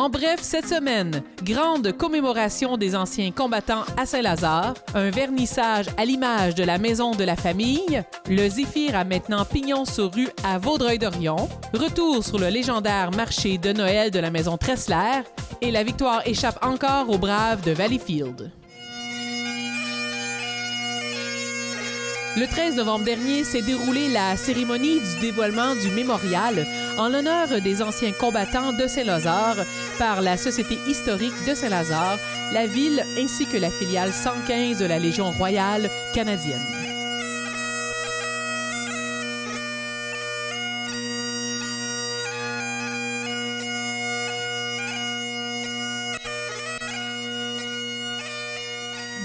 En bref, cette semaine, grande commémoration des anciens combattants à Saint-Lazare, un vernissage à l'image de la maison de la famille, le Zéphyr a maintenant pignon sur rue à Vaudreuil-Dorion, retour sur le légendaire marché de Noël de la maison Tressler et la victoire échappe encore aux Braves de Valleyfield. Le 13 novembre dernier s'est déroulée la cérémonie du dévoilement du mémorial en l'honneur des anciens combattants de Saint-Lazare par la Société historique de Saint-Lazare, la ville ainsi que la filiale 115 de la Légion royale canadienne.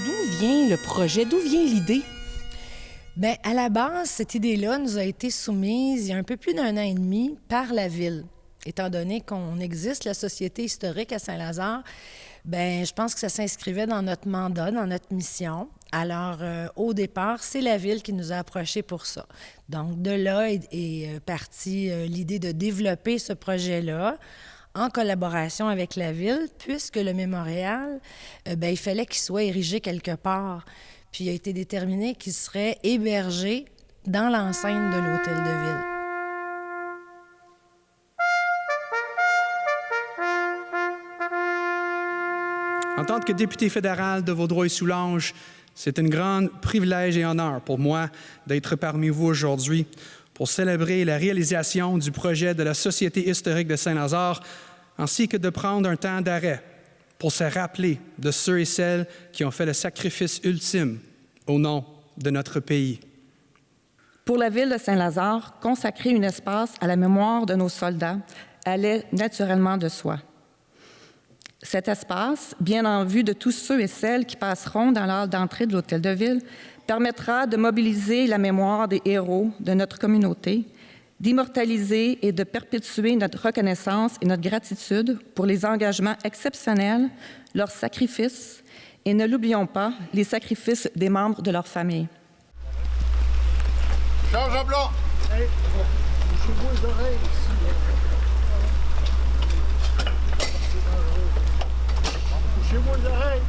D'où vient le projet? D'où vient l'idée? Bien, à la base, cette idée-là nous a été soumise il y a un peu plus d'1 an et demi par la Ville. Étant donné qu'on existe, la Société historique à Saint-Lazare, bien, je pense que ça s'inscrivait dans notre mandat, dans notre mission. Alors, au départ, c'est la Ville qui nous a approchés pour ça. Donc, de là est partie l'idée de développer ce projet-là en collaboration avec la Ville, puisque le mémorial, bien, il fallait qu'il soit érigé quelque part. Puis il a été déterminé qu'il serait hébergé dans l'enceinte de l'Hôtel de Ville. En tant que député fédéral de Vaudreuil-Soulanges, c'est un grand privilège et honneur pour moi d'être parmi vous aujourd'hui pour célébrer la réalisation du projet de la Société historique de Saint-Lazare, ainsi que de prendre un temps d'arrêt pour se rappeler de ceux et celles qui ont fait le sacrifice ultime au nom de notre pays. Pour la ville de Saint-Lazare, consacrer un espace à la mémoire de nos soldats allait naturellement de soi. Cet espace, bien en vue de tous ceux et celles qui passeront dans l'hall d'entrée de l'Hôtel de Ville, permettra de mobiliser la mémoire des héros de notre communauté, d'immortaliser et de perpétuer notre reconnaissance et notre gratitude pour les engagements exceptionnels, leurs sacrifices, et ne l'oublions pas, les sacrifices des membres de leur famille. Georges Blanc! Hey, bouchez-vous les oreilles ici. Bouchez-vous les oreilles.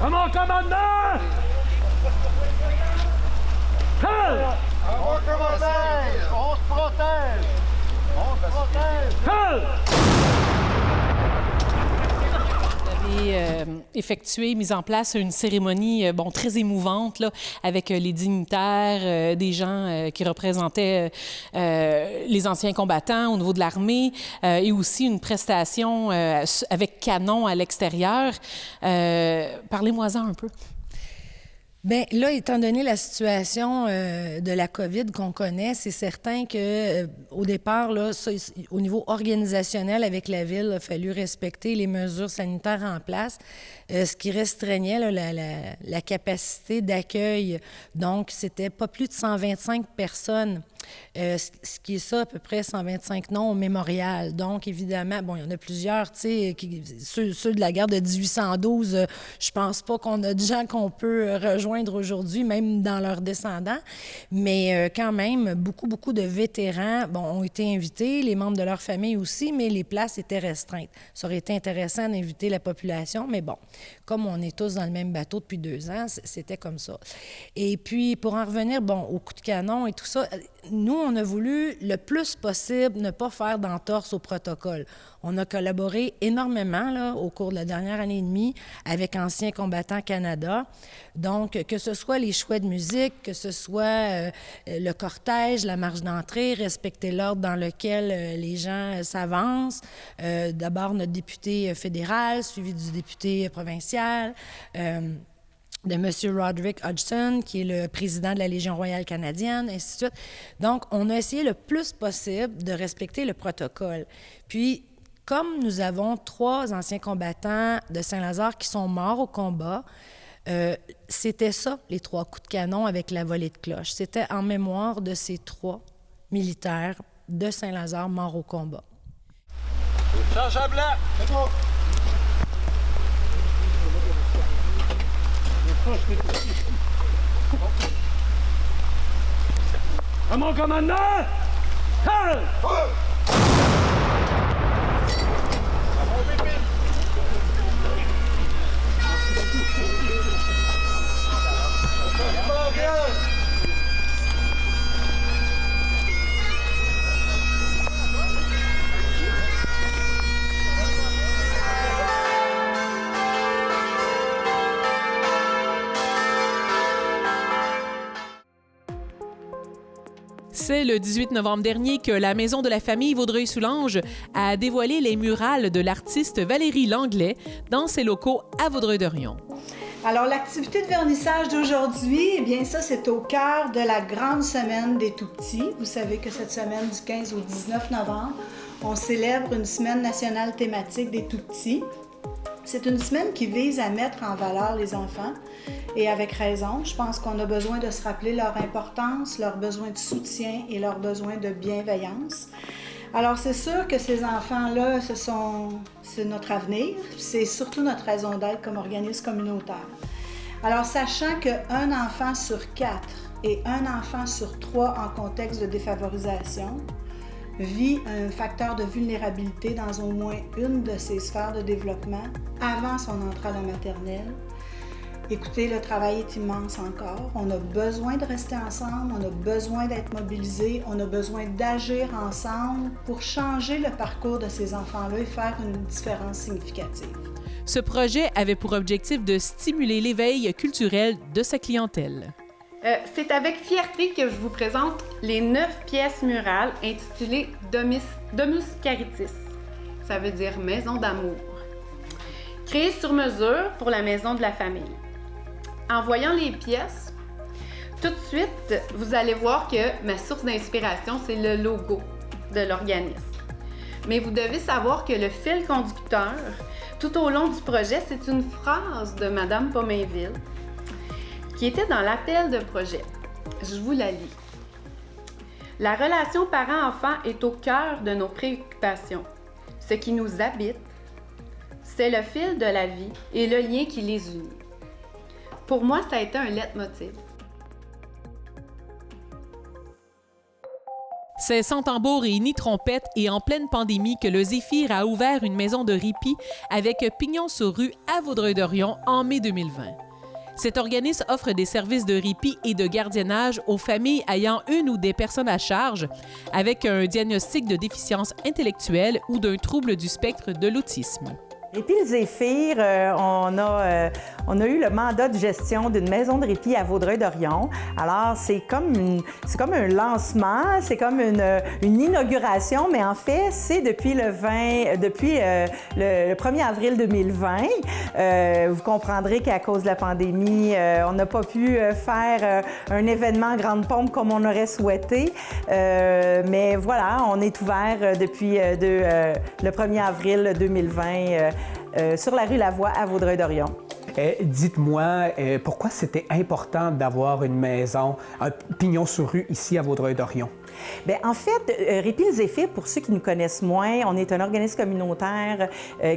À mon commandement! Hey! À mon commandement! On se protège! On se protège! Hey! Effectué, mise en place une cérémonie très émouvante là, avec les dignitaires, des gens qui représentaient les anciens combattants au niveau de l'armée et aussi une prestation avec canon à l'extérieur. Parlez-moi-en un peu. Bien, là, étant donné la situation de la COVID qu'on connaît, c'est certain que au départ, là, ça, au niveau organisationnel avec la Ville, il a fallu respecter les mesures sanitaires en place, ce qui restreignait là, la capacité d'accueil. Donc, c'était pas plus de 125 personnes. Ce qui est ça, à peu près 125 noms au mémorial. Donc, évidemment, bon, il y en a plusieurs, tu sais, ceux de la guerre de 1812, je pense pas qu'on a de gens qu'on peut rejoindre aujourd'hui, même dans leurs descendants. Mais quand même, beaucoup de vétérans, ont été invités, les membres de leur famille aussi, mais les places étaient restreintes. Ça aurait été intéressant d'inviter la population, mais bon, comme on est tous dans le même bateau depuis 2 ans, c'était comme ça. Et puis, pour en revenir, au coup de canon et tout ça, nous, on a voulu le plus possible ne pas faire d'entorse au protocole. On a collaboré énormément là, au cours de la dernière année et demie avec Anciens combattants Canada. Donc, que ce soit les choix de musique, que ce soit le cortège, la marche d'entrée, respecter l'ordre dans lequel les gens s'avancent. D'abord, notre député fédéral, suivi du député provincial. De M. Roderick Hodgson, qui est le président de la Légion royale canadienne, ainsi de suite. Donc, on a essayé le plus possible de respecter le protocole. Puis, comme nous avons 3 anciens combattants de Saint-Lazare qui sont morts au combat, c'était ça, les 3 coups de canon avec la volée de cloche. C'était en mémoire de ces 3 militaires de Saint-Lazare morts au combat. Georges Blanc! C'est bon! À mon commandement! Halt! C'est le 18 novembre dernier que la Maison de la famille Vaudreuil-Soulanges a dévoilé les murales de l'artiste Valérie Langlais dans ses locaux à Vaudreuil-Dorion. Alors, l'activité de vernissage d'aujourd'hui, eh bien ça, c'est au cœur de la grande semaine des tout-petits. Vous savez que cette semaine du 15 au 19 novembre, on célèbre une semaine nationale thématique des tout-petits. C'est une semaine qui vise à mettre en valeur les enfants, et avec raison. Je pense qu'on a besoin de se rappeler leur importance, leur besoin de soutien et leur besoin de bienveillance. Alors, c'est sûr que ces enfants-là, c'est notre avenir, c'est surtout notre raison d'être comme organisme communautaire. Alors, sachant qu'un enfant sur 4 et un enfant sur 3 en contexte de défavorisation vit un facteur de vulnérabilité dans au moins une de ses sphères de développement avant son entrée à la maternelle, écoutez, le travail est immense encore. On a besoin de rester ensemble, on a besoin d'être mobilisés, on a besoin d'agir ensemble pour changer le parcours de ces enfants-là et faire une différence significative. Ce projet avait pour objectif de stimuler l'éveil culturel de sa clientèle. C'est avec fierté que je vous présente les 9 pièces murales intitulées Domus Caritis. Ça veut dire maison d'amour. Créées sur mesure pour la maison de la famille. En voyant les pièces, tout de suite, vous allez voir que ma source d'inspiration, c'est le logo de l'organisme. Mais vous devez savoir que le fil conducteur, tout au long du projet, c'est une phrase de Madame Pomainville qui était dans l'appel de projet. Je vous la lis. La relation parent-enfant est au cœur de nos préoccupations. Ce qui nous habite, c'est le fil de la vie et le lien qui les unit. Pour moi, ça a été un leitmotiv. C'est sans tambour et ni trompette et en pleine pandémie que le Zéphyr a ouvert une maison de répit avec pignon sur rue à Vaudreuil-Dorion en mai 2020. Cet organisme offre des services de répit et de gardiennage aux familles ayant une ou des personnes à charge avec un diagnostic de déficience intellectuelle ou d'un trouble du spectre de l'autisme. Répit le Zéphyr, on a eu le mandat de gestion d'une maison de répit à Vaudreuil-Dorion. Alors, c'est comme un lancement, c'est comme une inauguration, mais en fait, c'est depuis le 1er avril 2020. Vous comprendrez qu'à cause de la pandémie, on n'a pas pu faire un événement en grande pompe comme on aurait souhaité. Mais voilà, on est ouvert depuis le 1er avril 2020 sur la rue Lavoie à Vaudreuil-Dorion. Dites-moi, pourquoi c'était important d'avoir une maison, un pignon sur rue ici à Vaudreuil-Dorion? Bien, en fait, Répit le Zéphyr, pour ceux qui nous connaissent moins, on est un organisme communautaire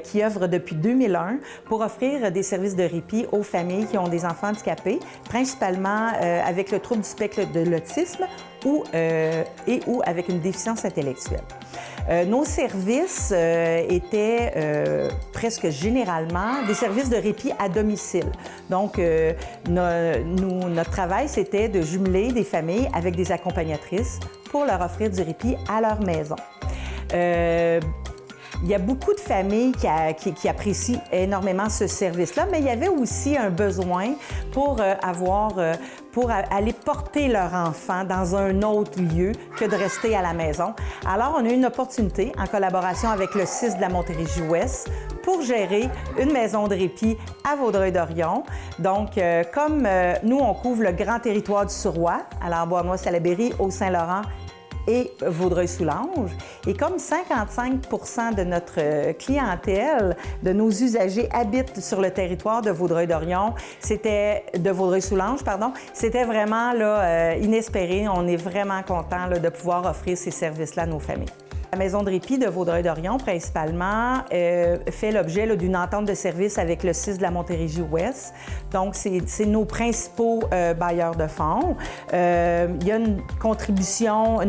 qui œuvre depuis 2001 pour offrir des services de répit aux familles qui ont des enfants handicapés, principalement avec le trouble du spectre de l'autisme ou avec une déficience intellectuelle. Nos services étaient presque généralement des services de répit à domicile. Donc, notre travail, c'était de jumeler des familles avec des accompagnatrices pour leur offrir du répit à leur maison. Il y a beaucoup de familles qui apprécient énormément ce service-là, mais il y avait aussi un besoin pour aller porter leur enfant dans un autre lieu que de rester à la maison. Alors, on a eu une opportunité, en collaboration avec le CIS de la Montérégie-Ouest, pour gérer une maison de répit à Vaudreuil-Dorion. Donc, comme nous, on couvre le grand territoire du Suroît, alors Bois-Noir-Salaberry, Haut-Saint-Laurent et Vaudreuil-Soulanges. Et comme 55% de notre clientèle, de nos usagers habitent sur le territoire de Vaudreuil-Dorion, de Vaudreuil-Soulanges, pardon, c'était vraiment là, inespéré. On est vraiment content de pouvoir offrir ces services-là à nos familles. La maison de répit de Vaudreuil-Dorion, principalement, fait l'objet d'une entente de service avec le CIS de la Montérégie-Ouest. Donc, c'est nos principaux bailleurs de fonds. Il y a une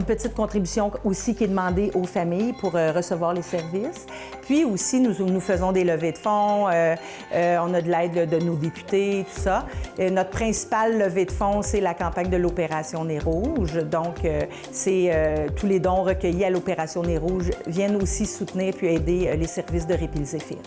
petite contribution aussi qui est demandée aux familles pour recevoir les services. Puis aussi, nous faisons des levées de fonds. On a de l'aide de nos députés, tout ça. Notre principale levée de fonds, c'est la campagne de l'Opération Nez Rouge. Donc, tous les dons recueillis à l'Opération Nez Rouge viennent aussi soutenir puis aider les services de répit Zéphyr.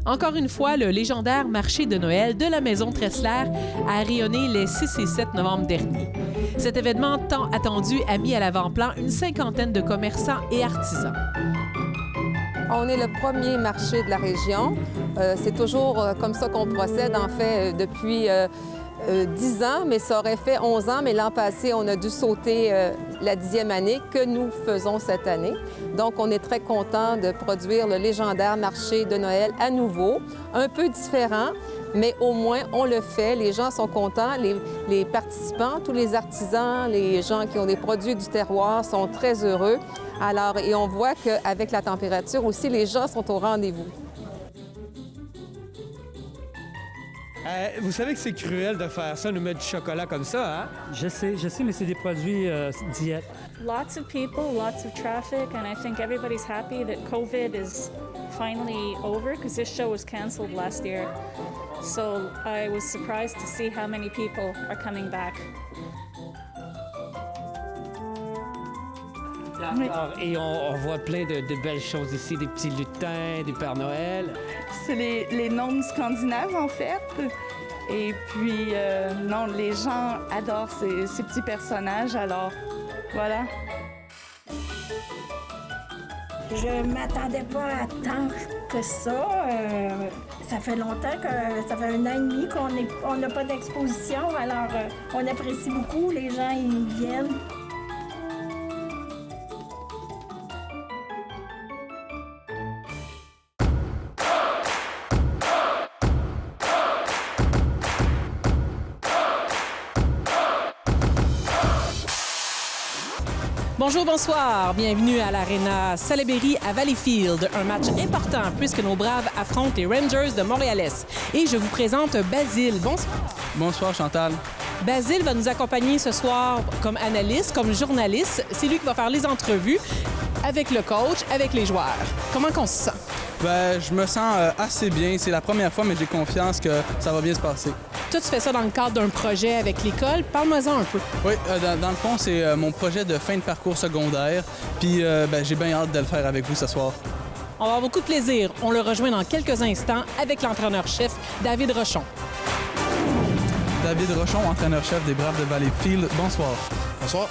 Encore une fois, le légendaire marché de Noël de la Maison Tressler a rayonné les 6 et 7 novembre dernier. Cet événement tant attendu a mis à l'avant-plan une cinquantaine de commerçants et artisans. On est le premier marché de la région. C'est toujours comme ça qu'on procède, en fait, depuis 10 ans, mais ça aurait fait 11 ans, mais l'an passé, on a dû sauter la 10e année que nous faisons cette année. Donc, on est très content de produire le légendaire marché de Noël à nouveau, un peu différent, mais au moins, on le fait. Les gens sont contents, les participants, tous les artisans, les gens qui ont des produits du terroir sont très heureux. Alors, et on voit qu'avec la température aussi, les gens sont au rendez-vous. Vous savez que c'est cruel de faire ça, nous mettre du chocolat comme ça, hein? Je sais, mais c'est des produits diète. Lots of people, lots of traffic, and I think everybody's happy that COVID is finally over because this show was canceled last year. So I was surprised to see how many people are coming back. Et on voit plein de belles choses ici, des petits lutins, des Pères Noël. C'est les gnomes scandinaves, en fait. Et puis, non, les gens adorent ces petits personnages, alors voilà. Je ne m'attendais pas à tant que ça. Ça fait longtemps ça fait 1 an et demi qu'on n'a pas d'exposition, alors on apprécie beaucoup, les gens ils viennent. Bonjour, bonsoir. Bienvenue à l'Arena Salaberry à Valleyfield. Un match important puisque nos Braves affrontent les Rangers de Montréal-Est. Et je vous présente Basile. Bonsoir. Bonsoir, Chantal. Basile va nous accompagner ce soir comme analyste, comme journaliste. C'est lui qui va faire les entrevues avec le coach, avec les joueurs. Comment qu'on se sent? Ben, je me sens assez bien. C'est la première fois, mais j'ai confiance que ça va bien se passer. Toi, tu fais ça dans le cadre d'un projet avec l'école. Parle-moi-en un peu. Oui, dans le fond, c'est mon projet de fin de parcours secondaire. Puis j'ai bien hâte de le faire avec vous ce soir. On va avoir beaucoup de plaisir. On le rejoint dans quelques instants avec l'entraîneur-chef David Rochon. David Rochon, entraîneur-chef des Braves de Valleyfield. Bonsoir. Bonsoir.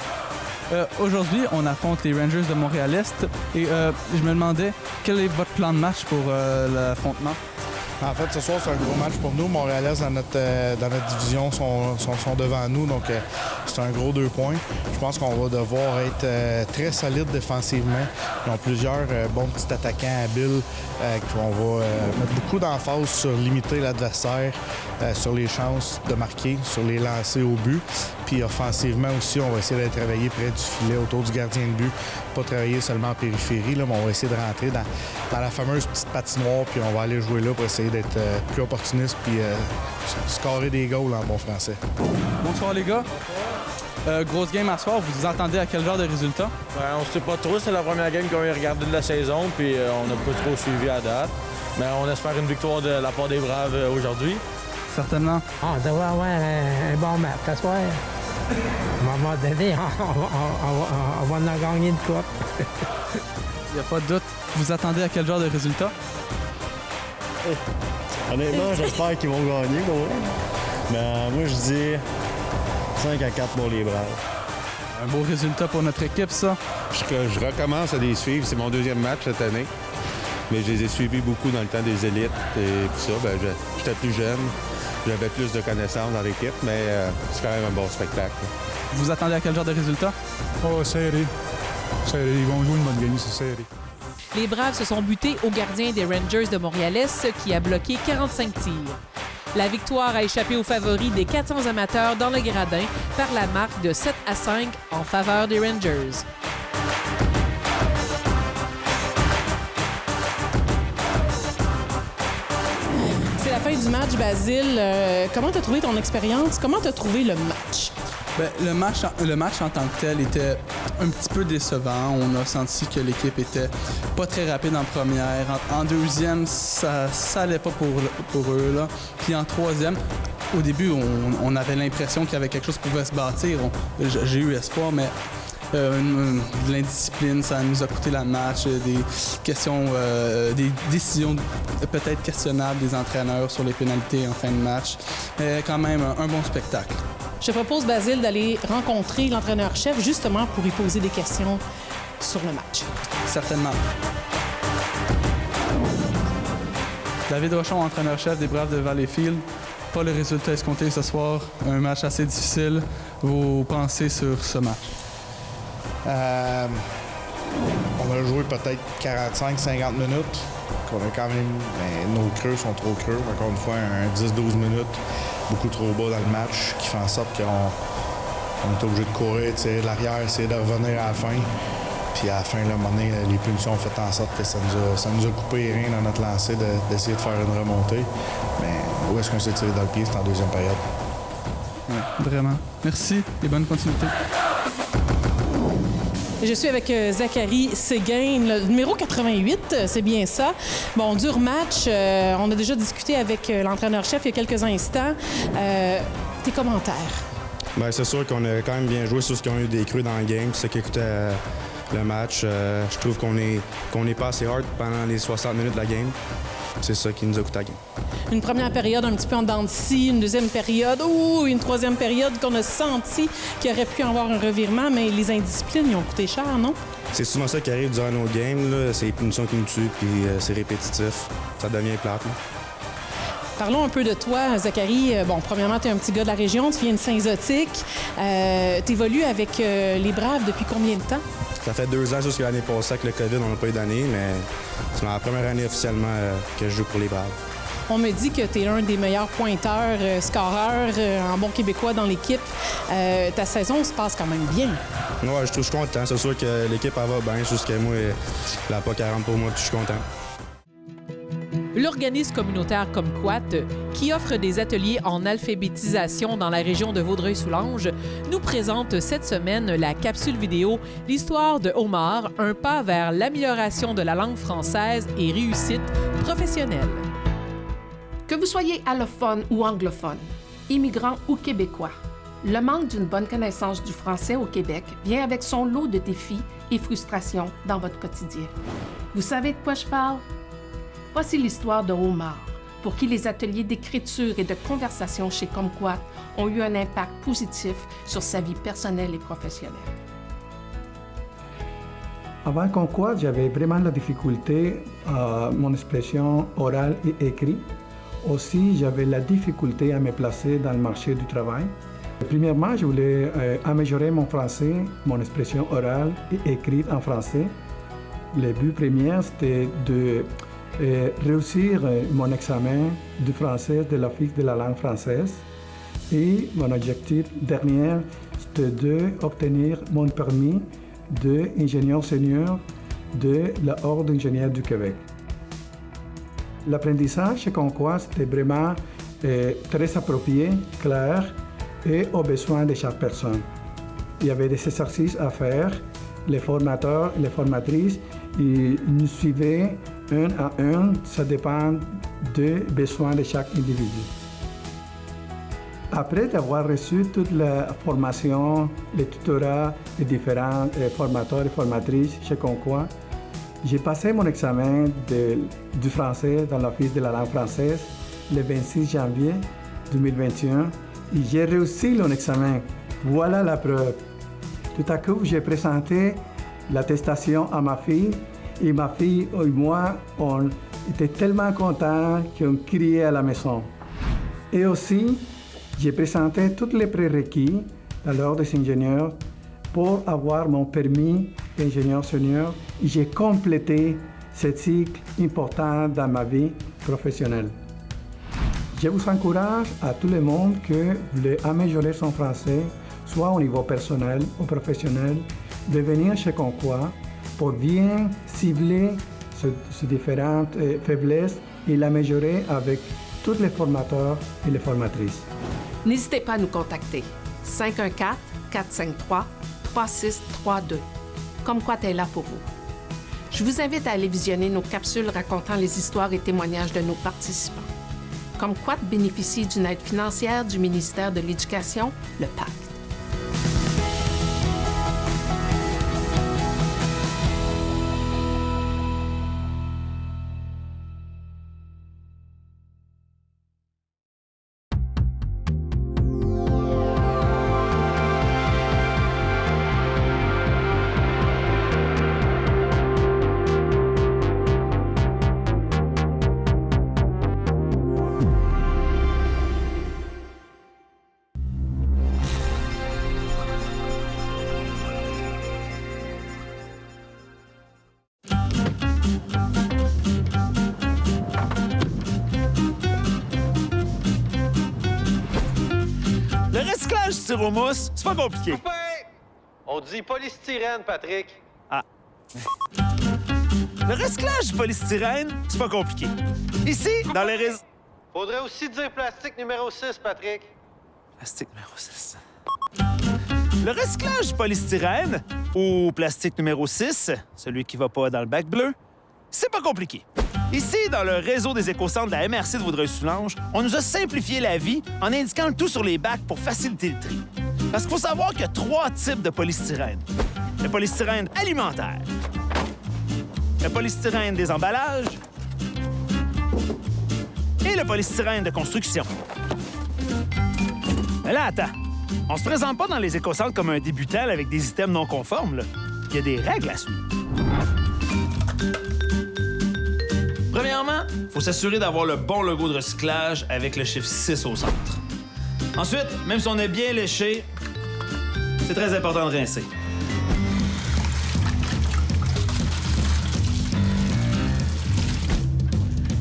Aujourd'hui, on affronte les Rangers de Montréal-Est. Et je me demandais, quel est votre plan de match pour l'affrontement? En fait, ce soir, c'est un gros match pour nous. Montréal-Est, dans notre division, sont devant nous. Donc, c'est un gros 2 points. Je pense qu'on va devoir être très solide défensivement. Ils ont plusieurs bons petits attaquants habiles. On va mettre beaucoup d'emphase sur limiter l'adversaire, sur les chances de marquer, sur les lancers au but. Puis offensivement aussi, on va essayer d'aller travailler près du filet, autour du gardien de but. Pas travailler seulement en périphérie, là, mais on va essayer de rentrer dans la fameuse petite patinoire. Puis on va aller jouer là pour essayer d'être plus opportuniste puis scorer des goals en bon français. Bonsoir les gars. Grosse game à soir, vous vous attendez à quel genre de résultat? Ben, on ne sait pas trop, c'est la première game qu'on a regardée de la saison, puis on n'a pas trop suivi à date. Mais on espère une victoire de la part des Braves aujourd'hui. Certainement. On devrait avoir un bon match ce soir. À un moment donné, on va en gagner une coupe. Il n'y a pas de doute. Vous attendez à quel genre de résultat? Honnêtement, j'espère qu'ils vont gagner. Mais moi, je dis 5-4 pour les Braves. Un beau résultat pour notre équipe, ça. Je recommence à les suivre. C'est mon 2e match cette année. Mais je les ai suivis beaucoup dans le temps des élites et tout ça. Ben, j'étais plus jeune. J'avais plus de connaissances dans l'équipe, mais c'est quand même un bon spectacle. Vous attendez à quel genre de résultat? Oh, serré. Serré. Ils vont jouer une bonne game, c'est serré. Les Braves se sont butés au gardien des Rangers de Montréal-Est qui a bloqué 45 tirs. La victoire a échappé aux favoris des 400 amateurs dans le gradin par la marque de 7-5 en faveur des Rangers. C'est la fin du match, Basile. Comment tu as trouvé ton expérience? Comment tu as trouvé le match? Bien, le match en tant que tel était un petit peu décevant. On a senti que l'équipe était pas très rapide en première. En deuxième, ça allait pas pour eux, là. Puis en troisième, au début, on avait l'impression qu'il y avait quelque chose qui pouvait se bâtir. J'ai eu espoir, mais de l'indiscipline, ça nous a coûté le match. Des questions, des décisions peut-être questionnables des entraîneurs sur les pénalités en fin de match. Mais quand même, un bon spectacle. Je te propose, Basile, d'aller rencontrer l'entraîneur-chef justement pour lui poser des questions sur le match. Certainement. David Rochon, entraîneur-chef des Braves de Valleyfield. Pas le résultat escompté ce soir. Un match assez difficile. Vos pensées sur ce match? On a joué peut-être 45-50 minutes. On a quand même, nos creux sont trop creux. Encore une fois, un 10-12 minutes, beaucoup trop bas dans le match, qui fait en sorte qu'on est obligé de courir, tirer de l'arrière, essayer de revenir à la fin. Puis à la fin, là, à un moment donné, les punitions ont fait en sorte que ça nous a coupé les reins dans notre lancée d'essayer de faire une remontée. Mais où est-ce qu'on s'est tiré dans le pied? C'est en deuxième période. Ouais, vraiment. Merci et bonne continuité. Je suis avec Zachary Séguin, le numéro 88, c'est bien ça. Bon, dur match. On a déjà discuté avec l'entraîneur-chef il y a quelques instants. Tes commentaires? Bien, c'est sûr qu'on a quand même bien joué sur ce qu'on a eu des creux dans le game. C'est ce qui écoutait le match. Je trouve qu'on est pas assez hard pendant les 60 minutes de la game. C'est ça qui nous a coûté la game. Une première période un petit peu en dents de scie, une deuxième période, une troisième période qu'on a senti qu'il aurait pu avoir un revirement, mais les indisciplines, ils ont coûté cher, non? C'est souvent ça qui arrive durant nos games, là. C'est les punitions qui nous tuent, puis c'est répétitif. Ça devient plate, là. Parlons un peu de toi, Zachary. Bon, premièrement, tu es un petit gars de la région, tu viens de Saint-Zotique. Tu évolues avec les Braves depuis combien de temps? Ça fait 2 ans jusqu'à l'année passée avec le COVID, on n'a pas eu d'année, mais c'est ma première année officiellement que je joue pour les Braves. On me dit que tu es un des meilleurs pointeurs, scoreurs en bon québécois dans l'équipe. Ta saison se passe quand même bien. Ouais, je suis content. C'est sûr que l'équipe elle va bien jusqu'à moi. La POC 40 pour moi, puis je suis content. L'organisme communautaire Comquat, qui offre des ateliers en alphabétisation dans la région de Vaudreuil-Soulanges, nous présente cette semaine la capsule vidéo « L'histoire de Omar, un pas vers l'amélioration de la langue française et réussite professionnelle ». Que vous soyez allophone ou anglophone, immigrant ou québécois, le manque d'une bonne connaissance du français au Québec vient avec son lot de défis et frustrations dans votre quotidien. Vous savez de quoi je parle? Voici l'histoire de Omar, pour qui les ateliers d'écriture et de conversation chez Comquat ont eu un impact positif sur sa vie personnelle et professionnelle. Avant Comquat, j'avais vraiment la difficulté à mon expression orale et écrite. Aussi, j'avais la difficulté à me placer dans le marché du travail. Premièrement, je voulais améliorer mon français, mon expression orale et écrite en français. Le but premier, c'était de réussir mon examen du français de l'Office de la langue française. Et mon objectif dernier, c'était d'obtenir mon permis d'ingénieur senior de l'Ordre d'ingénieurs du Québec. L'apprentissage chez Comquat, c'était vraiment très approprié, clair et aux besoins de chaque personne. Il y avait des exercices à faire. Les formateurs et les formatrices ils nous suivaient un à un, ça dépend des besoins de chaque individu. Après avoir reçu toute la formation, les tutorats des différents formateurs et formatrices chez Comquat, j'ai passé mon examen du français dans l'Office de la langue française le 26 janvier 2021 et j'ai réussi mon examen. Voilà la preuve. Tout à coup, j'ai présenté l'attestation à ma fille et ma fille et moi, on était tellement contents qu'on criait à la maison. Et aussi, j'ai présenté tous les prérequis à l'Ordre des ingénieurs pour avoir mon permis d'ingénieur senior et j'ai complété ce cycle important dans ma vie professionnelle. Je vous encourage à tout le monde que voulait améliorer son français, soit au niveau personnel ou professionnel, de venir chez Concours pour bien cibler ces différentes faiblesses et l'améliorer avec tous les formateurs et les formatrices. N'hésitez pas à nous contacter. 514-453-3632. Comme quoi t'es là pour vous. Je vous invite à aller visionner nos capsules racontant les histoires et témoignages de nos participants. Comme quoi bénéficie d'une aide financière du ministère de l'Éducation, le PACT. Le recyclage du styromousse, c'est pas compliqué. Coupé! On dit polystyrène, Patrick. Ah. Le recyclage du polystyrène, c'est pas compliqué. Ici, dans les réseaux... Faudrait aussi dire plastique numéro 6, Patrick. Plastique numéro 6. Le recyclage du polystyrène, ou plastique numéro 6, celui qui va pas dans le bac bleu, c'est pas compliqué. Ici, dans le réseau des écocentres de la MRC de Vaudreuil-Soulanges, on nous a simplifié la vie en indiquant le tout sur les bacs pour faciliter le tri. Parce qu'il faut savoir qu'il y a 3 types de polystyrène. Le polystyrène alimentaire, le polystyrène des emballages et le polystyrène de construction. Mais là, attends. On se présente pas dans les écocentres comme un débutant avec des items non conformes, là. Il y a des règles à suivre. Premièrement, il faut s'assurer d'avoir le bon logo de recyclage avec le chiffre 6 au centre. Ensuite, même si on est bien léché, c'est très important de rincer.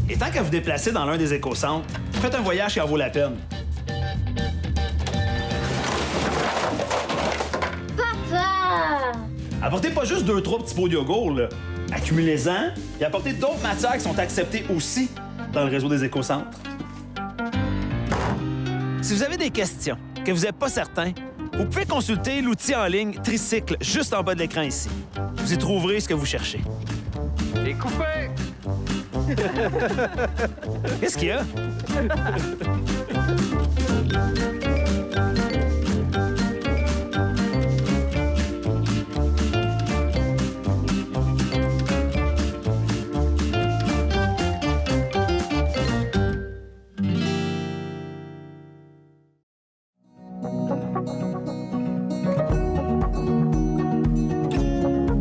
Et tant qu'à vous déplacer dans l'un des écocentres, faites un voyage qui en vaut la peine. Papa! Apportez pas juste 2-3 petits pots de yogourt, là. Accumulez-en et apportez d'autres matières qui sont acceptées aussi dans le réseau des écocentres. Si vous avez des questions, que vous n'êtes pas certain, vous pouvez consulter l'outil en ligne Tricycle juste en bas de l'écran ici. Vous y trouverez ce que vous cherchez. Et coupé! Qu'est-ce qu'il y a?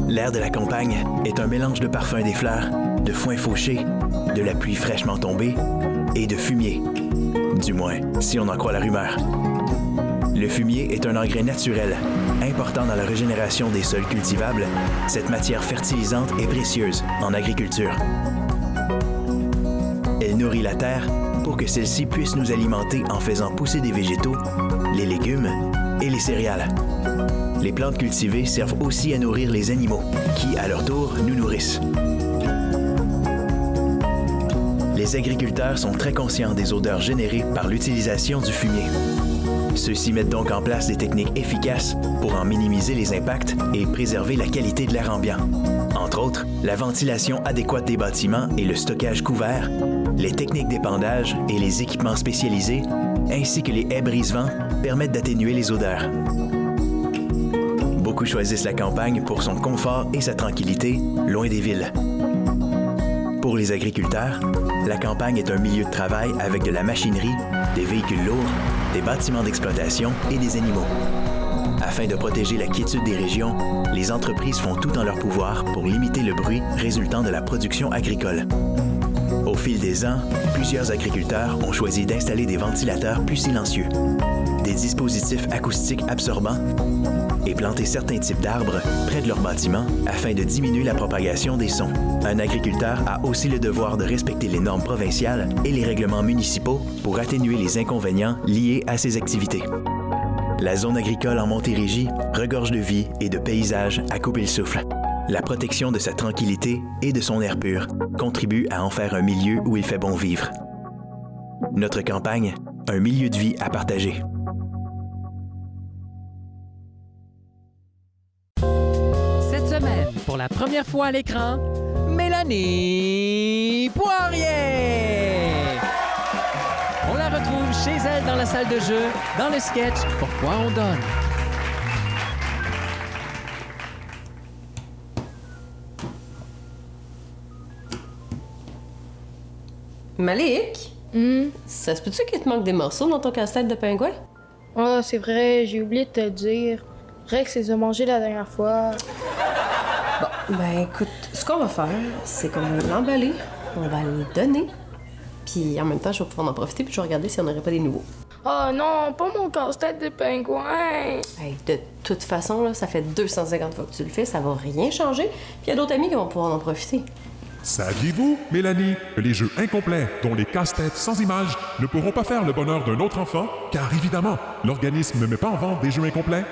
L'air de la campagne est un mélange de parfums des fleurs, de foin fauché, de la pluie fraîchement tombée et de fumier. Du moins, si on en croit la rumeur. Le fumier est un engrais naturel, important dans la régénération des sols cultivables. Cette matière fertilisante est précieuse en agriculture. Elle nourrit la terre pour que celle-ci puisse nous alimenter en faisant pousser des végétaux, les légumes et les céréales. Les plantes cultivées servent aussi à nourrir les animaux, qui, à leur tour, nous nourrissent. Les agriculteurs sont très conscients des odeurs générées par l'utilisation du fumier. Ceux-ci mettent donc en place des techniques efficaces pour en minimiser les impacts et préserver la qualité de l'air ambiant. Entre autres, la ventilation adéquate des bâtiments et le stockage couvert, les techniques d'épandage et les équipements spécialisés, ainsi que les haies brise-vent, permettent d'atténuer les odeurs. Beaucoup choisissent la campagne pour son confort et sa tranquillité, loin des villes. Pour les agriculteurs, la campagne est un milieu de travail avec de la machinerie, des véhicules lourds, des bâtiments d'exploitation et des animaux. Afin de protéger la quiétude des régions, les entreprises font tout en leur pouvoir pour limiter le bruit résultant de la production agricole. Au fil des ans, plusieurs agriculteurs ont choisi d'installer des ventilateurs plus silencieux, des dispositifs acoustiques absorbants et planter certains types d'arbres près de leurs bâtiments afin de diminuer la propagation des sons. Un agriculteur a aussi le devoir de respecter les normes provinciales et les règlements municipaux pour atténuer les inconvénients liés à ces activités. La zone agricole en Montérégie regorge de vie et de paysages à couper le souffle. La protection de sa tranquillité et de son air pur contribue à en faire un milieu où il fait bon vivre. Notre campagne, un milieu de vie à partager. Cette semaine, pour la première fois à l'écran, Mélanie Poirier! On la retrouve chez elle dans la salle de jeu, dans le sketch « Pourquoi on donne ». Malik? Ça se peut-tu qu'il te manque des morceaux dans ton casse-tête de pingouin? Ah, c'est vrai, j'ai oublié de te le dire. Rex les a mangés la dernière fois. Bon, ben écoute, ce qu'on va faire, c'est qu'on va l'emballer, on va le donner, puis en même temps, je vais pouvoir en profiter puis je vais regarder s'il n'y en aurait pas des nouveaux. Oh non, pas mon casse-tête de pingouin! Hey, de toute façon, là, ça fait 250 fois que tu le fais, ça va rien changer, puis il y a d'autres amis qui vont pouvoir en profiter. Saviez-vous, Mélanie, que les jeux incomplets, dont les casse-têtes sans images, ne pourront pas faire le bonheur d'un autre enfant? Car évidemment, l'organisme ne met pas en vente des jeux incomplets.